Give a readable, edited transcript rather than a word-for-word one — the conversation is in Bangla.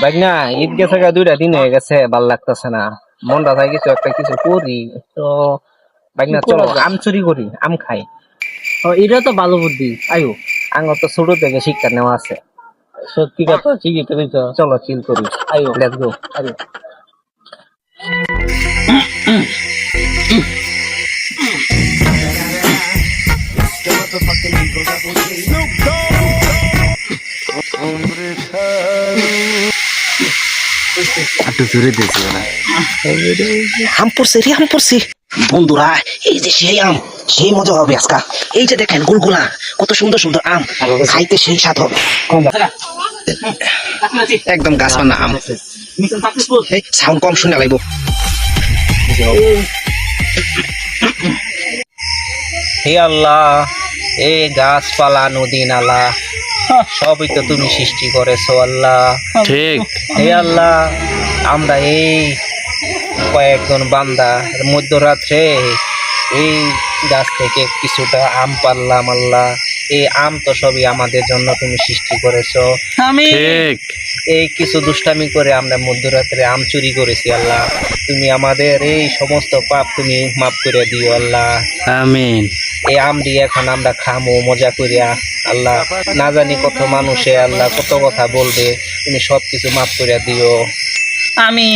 ভাই না ঈদ গেছে গা 2টা দিন হয়ে গেছে, ভাল লাগতেছে না। মনটা চাই কিছু একটা কিছু করি তো। ভাই কি না করা চলো যায়? আম চুরি করি, আম খাই। এটা তো ভালো বুদ্ধি। আয়ো, আঙ্গ তো ছোট থেকে শিক্ষা নেওয়া আছে। সত্যি কথা ঠিকই তুমি তো। চলো চিল করি, আয়ো, লেটস গো। আয়ো। একটু জোরে দিয়েছি না। আম পড়ছে রে, আম পড়ছে বন্ধুরা। এই যে সেই আম, সেই মজা হবে আজকা। এই যে দেখেন গুলগুলা, কত সুন্দর সুন্দর আম, খাইতে সেই স্বাদ হবে। একদম গাছপালা আম। সাউন্ড কম শুনে লাগবো। হে আল্লাহ, এই গাছপালা নদী নালা সবই তো তুমি সৃষ্টি করেছো আল্লাহ। ঠিক। হে আল্লাহ, আমরা এই কয়েকজন বান্দা মধ্যরাত্রে এই গাছ থেকে কিছুটা আম পারলাম আল্লাহ। এই আম তো সবই আমাদের জন্য তুমি সৃষ্টি করেছো। ঠিক। এই কিছু দুষ্টামি করে আমরা মধ্যরাত্রে আম চুরি করেছি আল্লাহ। তুমি আমাদের এই সমস্ত পাপ তুমি মাফ করে দিও আল্লাহ। আমিন। এই আম দিয়ে এখন আমরা খামো মজা করিয়া আল্লাহ। না জানি কত মানুষে আল্লাহ কত কথা বলবে, তুমি সব কিছু মাফ করে দিও। আমি